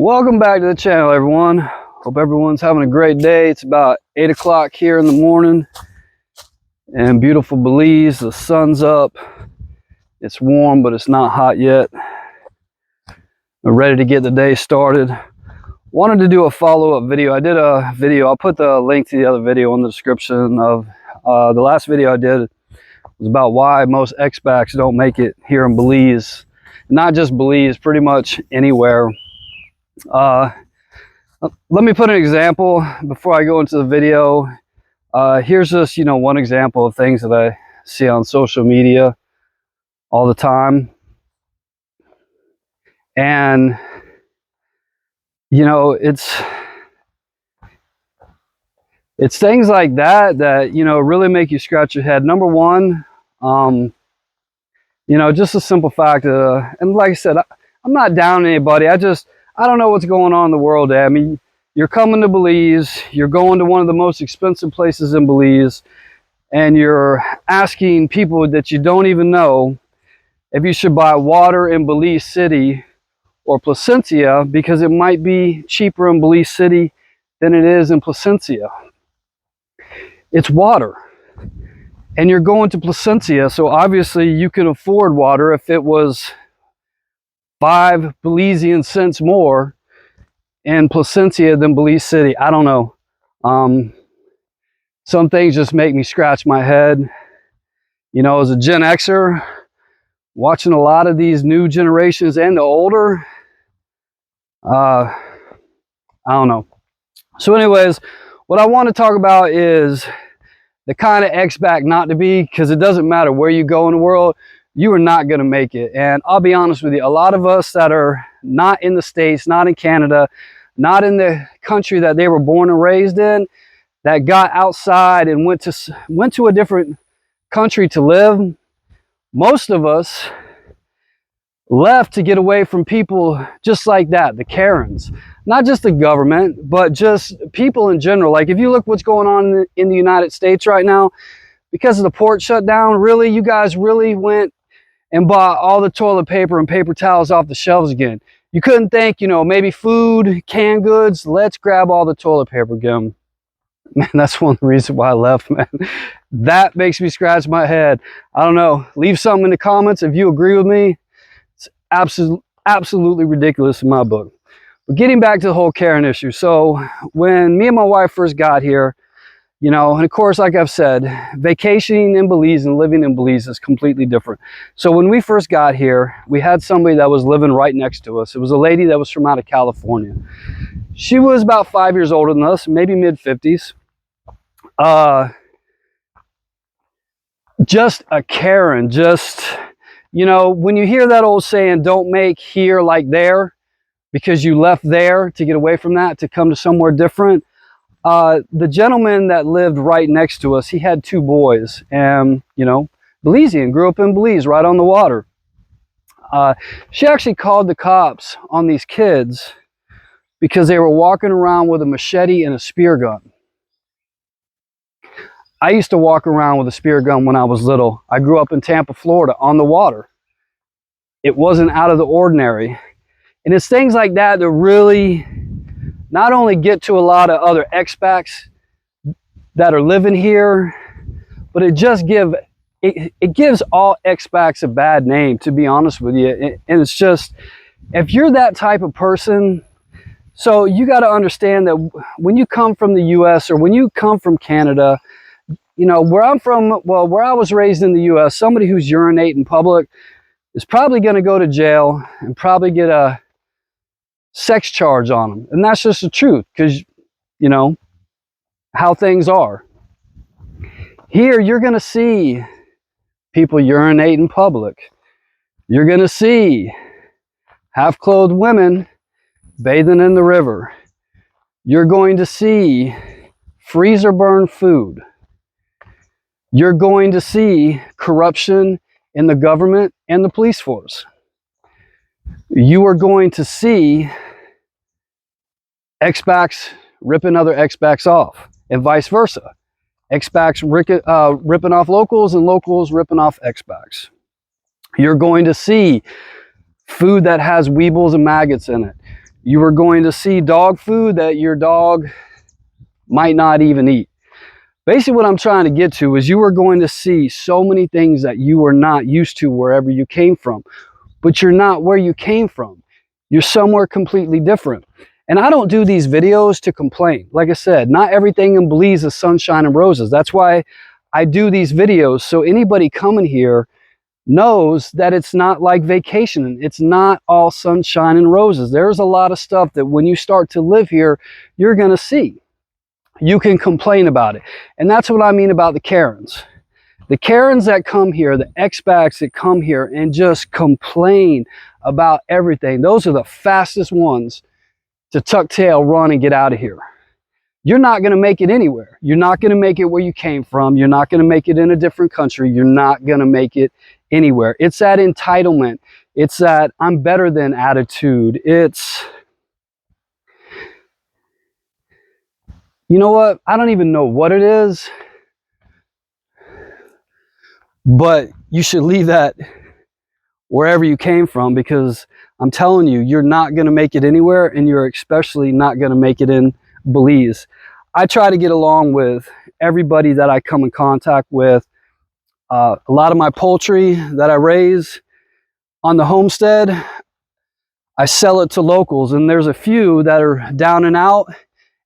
Welcome back to the channel, everyone. Hope everyone's having a great day. It's about 8 o'clock here in the morning in beautiful Belize. The sun's up. It's warm, but it's not hot yet. We're ready to get the day started. Wanted to do a follow-up video. I did a video. I'll put the link to the other video in the description of the last video I did. Was about why most expats don't make it here in Belize. Not just Belize, pretty much anywhere. Let me put an example before I go into the video. Here's just, one example of things that I see on social media all the time. And, it's things like that really make you scratch your head. Number one, just a simple fact, and like I said, I'm not down on anybody. I don't know what's going on in the world. I mean, you're coming to Belize, you're going to one of the most expensive places in Belize, and you're asking people that you don't even know if you should buy water in Belize City or Placencia, because it might be cheaper in Belize City than it is in Placencia. It's water. And you're going to Placencia, so obviously you can afford water if it was 5 Belizean cents more in Placencia than Belize City. I don't know. Some things just make me scratch my head. As a Gen Xer, watching a lot of these new generations and the older, I don't know. So anyways, what I want to talk about is the kind of expat not to be, because it doesn't matter where you go in the world, you are not going to make it. And I'll be honest with you, a lot of us that are not in the States, not in Canada, not in the country that they were born and raised in, that got outside and went to a different country to live, most of us left to get away from people just like that, the Karens. Not just the government, but just people in general. Like if you look what's going on in the United States right now, because of the port shutdown, really, you guys really went and bought all the toilet paper and paper towels off the shelves again. You couldn't think, maybe food, canned goods, let's grab all the toilet paper again. Man, that's one of the reasons why I left, man. That makes me scratch my head. I don't know. Leave something in the comments if you agree with me. It's absolutely ridiculous in my book. But getting back to the whole Karen issue. So when me and my wife first got here, and of course, like I've said, vacationing in Belize and living in Belize is completely different. So when we first got here, we had somebody that was living right next to us. It was a lady that was from out of California. She was about 5 years older than us, maybe mid-50s. Just a Karen, when you hear that old saying, don't make here like there, because you left there to get away from that, to come to somewhere different. The gentleman that lived right next to us, he had 2 boys, and, Belizean, grew up in Belize, right on the water. She actually called the cops on these kids because they were walking around with a machete and a spear gun. I used to walk around with a spear gun when I was little. I grew up in Tampa, Florida, on the water. It wasn't out of the ordinary. And it's things like that that really not only get to a lot of other expats that are living here, but it gives all expats a bad name, to be honest with you. And it's just, if you're that type of person, so you got to understand that when you come from the US or when you come from Canada, where I'm from, well, where I was raised in the US, somebody who's urinating in public is probably going to go to jail and probably get a sex charge on them. And that's just the truth, because how things are here. You're going to see people urinate in public. You're going to see half-clothed women bathing in the river. You're going to see freezer burn food. You're going to see corruption in the government and the police force. You are going to see expats ripping other expats off, and vice versa. Expats ripping off locals, and locals ripping off expats. You're going to see food that has weevils and maggots in it. You are going to see dog food that your dog might not even eat. Basically what I'm trying to get to is you are going to see so many things that you are not used to wherever you came from. But you're not where you came from. You're somewhere completely different. And I don't do these videos to complain. Like I said, not everything in Belize is sunshine and roses. That's why I do these videos, so anybody coming here knows that it's not like vacationing. It's not all sunshine and roses. There's a lot of stuff that when you start to live here, you're going to see. You can complain about it. And that's what I mean about the Karens. The Karens that come here, the expats that come here and just complain about everything, those are the fastest ones to tuck tail, run, and get out of here. You're not going to make it anywhere. You're not going to make it where you came from. You're not going to make it in a different country. You're not going to make it anywhere. It's that entitlement. It's that I'm better than attitude. It's, you know what? I don't even know what it is, but you should leave that wherever you came from, because I'm telling you, you're not going to make it anywhere, and you're especially not going to make it in Belize. I try to get along with everybody that I come in contact with. A lot of my poultry that I raise on the homestead, I sell it to locals, and there's a few that are down and out,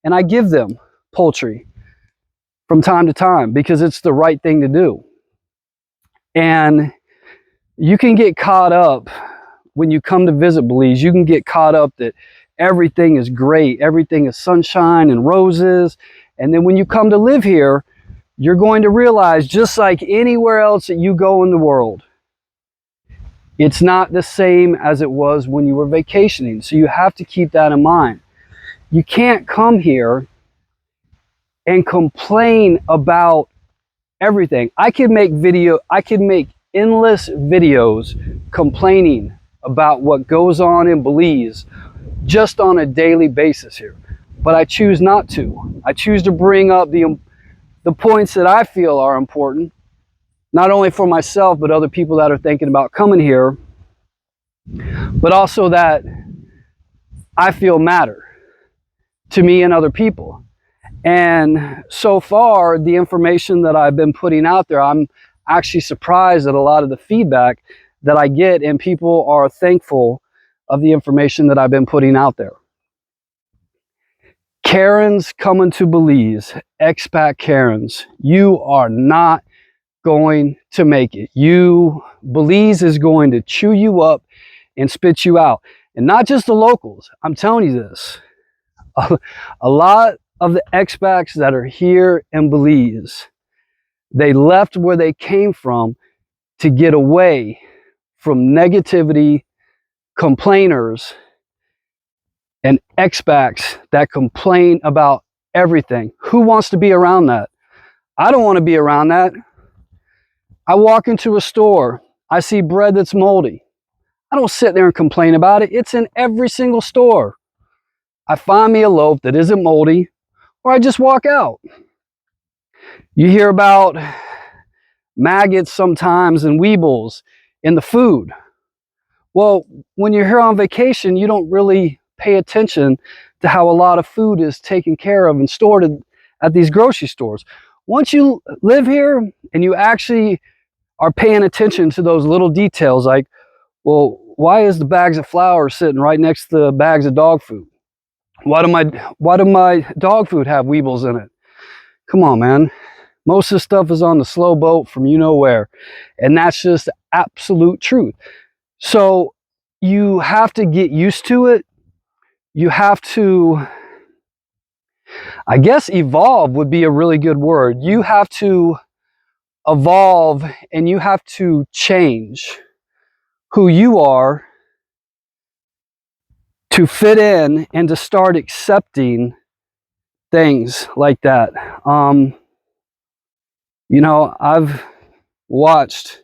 and I give them poultry from time to time because it's the right thing to do. And you can get caught up when you come to visit Belize. You can get caught up that everything is great, everything is sunshine and roses, and then when you come to live here, you're going to realize, just like anywhere else that you go in the world, it's not the same as it was when you were vacationing. So you have to keep that in mind. You can't come here and complain about everything. I could make endless videos complaining about what goes on in Belize just on a daily basis here, but I choose not to. I choose to bring up the points that I feel are important, not only for myself but other people that are thinking about coming here, but also that I feel matter to me and other people. And so far, the information that I've been putting out there, I'm actually surprised at a lot of the feedback that I get, and people are thankful of the information that I've been putting out there. Karens coming to Belize, expat Karens, you are not going to make it. Belize is going to chew you up and spit you out. And not just the locals. I'm telling you this. A lot of the expats that are here in Belize, they left where they came from to get away from negativity, complainers, and expats that complain about everything. Who wants to be around that? I don't want to be around that. I walk into a store, I see bread that's moldy. I don't sit there and complain about it. It's in every single store. I find me a loaf that isn't moldy, or I just walk out. You hear about maggots sometimes and weevils in the food. Well, when you're here on vacation, you don't really pay attention to how a lot of food is taken care of and stored at these grocery stores. Once you live here and you actually are paying attention to those little details, like, well, why is the bags of flour sitting right next to the bags of dog food? Why do my dog food have weevils in it? Come on, man. Most of the stuff is on the slow boat from you know where. And that's just absolute truth. So you have to get used to it. You have to, I guess evolve would be a really good word. You have to evolve and you have to change who you are to fit in and to start accepting things like that. You know, I've watched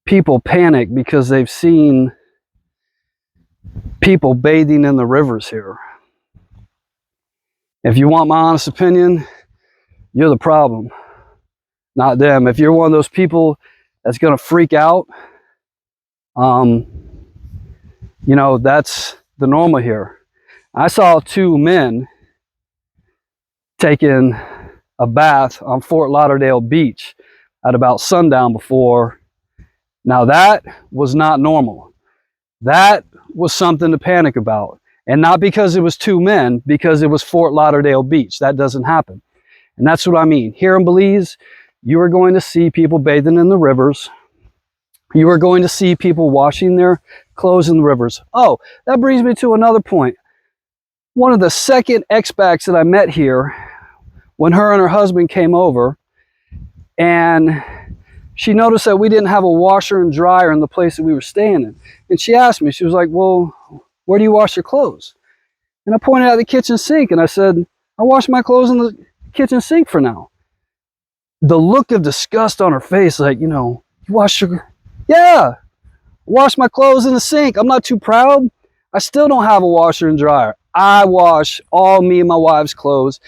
people panic because they've seen people bathing in the rivers here. If you want my honest opinion, you're the problem, not them. If you're one of those people that's going to freak out, you know, that's the normal here. I saw two men taking a bath on Fort Lauderdale Beach at about sundown before. Now that was not normal. That was something to panic about. And not because it was two men, because it was Fort Lauderdale Beach. That doesn't happen. And that's what I mean. Here in Belize, you are going to see people bathing in the rivers. You are going to see people washing their clothes in the rivers. Oh, that brings me to another point. One of the second expats that I met here, when her and her husband came over, and she noticed that we didn't have a washer and dryer in the place that we were staying in. And she asked me, she was like, well, where do you wash your clothes? And I pointed out the kitchen sink and I said, I wash my clothes in the kitchen sink for now. The look of disgust on her face, like, you know, you wash your, yeah, wash my clothes in the sink. I'm not too proud. I still don't have a washer and dryer. I wash all me and my wife's clothes,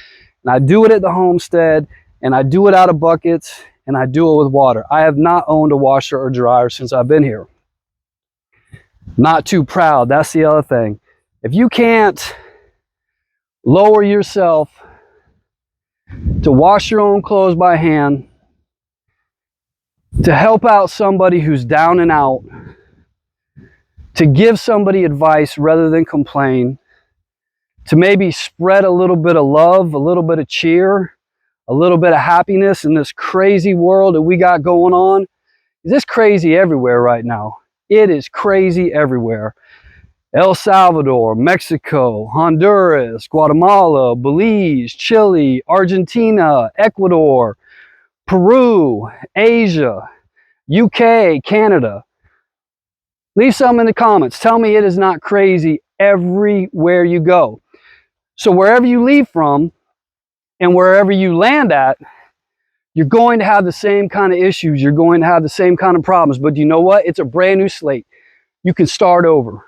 and I do it at the homestead, and I do it out of buckets, and I do it with water. I have not owned a washer or dryer since I've been here. Not too proud. That's the other thing. If you can't lower yourself to wash your own clothes by hand, to help out somebody who's down and out, to give somebody advice rather than complain, to maybe spread a little bit of love, a little bit of cheer, a little bit of happiness in this crazy world that we got going on. It's crazy everywhere right now. It is crazy everywhere. El Salvador, Mexico, Honduras, Guatemala, Belize, Chile, Argentina, Ecuador, Peru, Asia, UK, Canada. Leave some in the comments. Tell me it is not crazy everywhere you go. So wherever you leave from and wherever you land at, you're going to have the same kind of issues. You're going to have the same kind of problems. But you know what? It's a brand new slate. You can start over.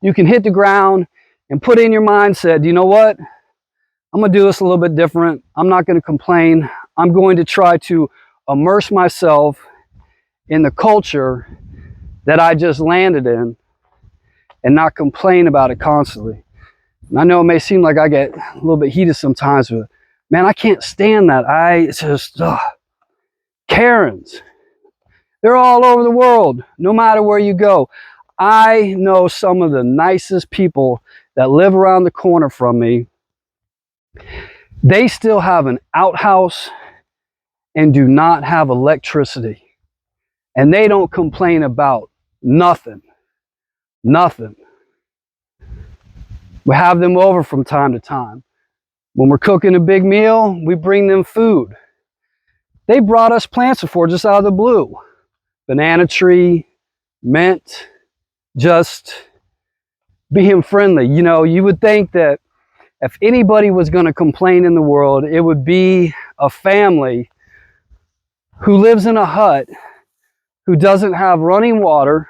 You can hit the ground and put in your mindset, you know what? I'm going to do this a little bit different. I'm not going to complain. I'm going to try to immerse myself in the culture that I just landed in and not complain about it constantly. And I know it may seem like I get a little bit heated sometimes, but man, I can't stand that. It's just, Karens. They're all over the world, no matter where you go. I know some of the nicest people that live around the corner from me. They still have an outhouse and do not have electricity. And they don't complain about nothing. Nothing. We have them over from time to time. When we're cooking a big meal, we bring them food. They brought us plants before, just out of the blue. Banana tree, mint, just being friendly. You know, you would think that if anybody was going to complain in the world, it would be a family who lives in a hut, who doesn't have running water,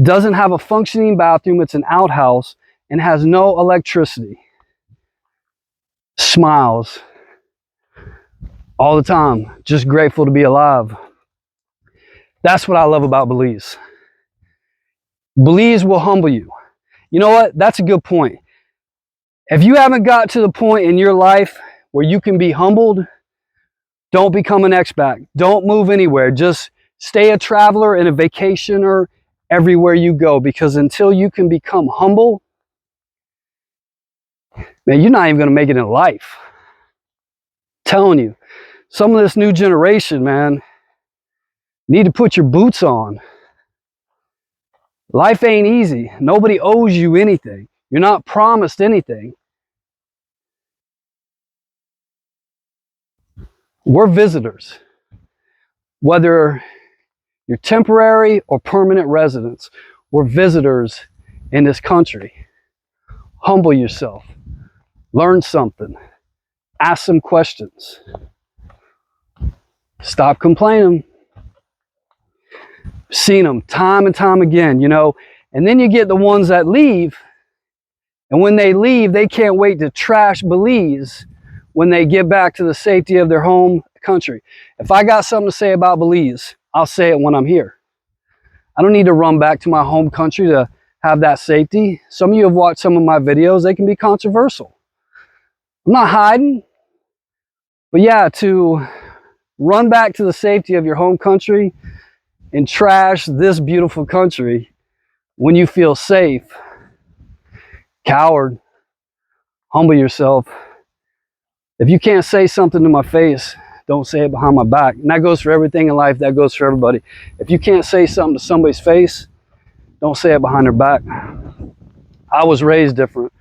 doesn't have a functioning bathroom, it's an outhouse, and has no electricity. Smiles all the time, just grateful to be alive. That's what I love about Belize. Belize will humble you. You know what? That's a good point. If you haven't got to the point in your life where you can be humbled, don't become an expat. Don't move anywhere. Just stay a traveler and a vacationer everywhere you go, because until you can become humble, man, you're not even going to make it in life. I'm telling you, some of this new generation, man, need to put your boots on. Life ain't easy. Nobody owes you anything. You're not promised anything. We're visitors. Whether you're temporary or permanent residents, we're visitors in this country. Humble yourself. Learn something. Ask some questions. Stop complaining. Seen them time and time again, you know. And then you get the ones that leave, and when they leave, they can't wait to trash Belize when they get back to the safety of their home country. If I got something to say about Belize, I'll say it when I'm here. I don't need to run back to my home country to have that safety. Some of you have watched some of my videos. They can be controversial. I'm not hiding. But yeah, to run back to the safety of your home country and trash this beautiful country when you feel safe, coward, humble yourself. If you can't say something to my face, don't say it behind my back. And that goes for everything in life. That goes for everybody. If you can't say something to somebody's face, don't say it behind their back. I was raised different.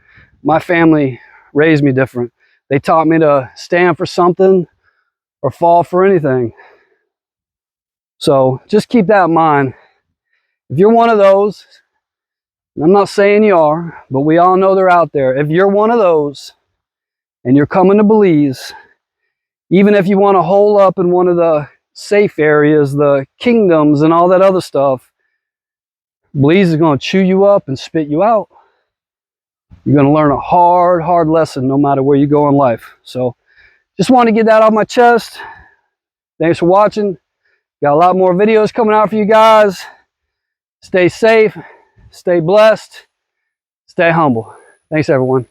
My family raised me different. They taught me to stand for something or fall for anything. So just keep that in mind. If you're one of those, and I'm not saying you are, but we all know they're out there. If you're one of those and you're coming to Belize, even if you want to hole up in one of the safe areas, the kingdoms and all that other stuff, Belize is going to chew you up and spit you out. You're going to learn a hard lesson no matter where you go in life. So just want to get that off my chest. Thanks for watching. Got a lot more videos coming out for you guys. Stay safe, stay blessed, stay humble. Thanks, everyone.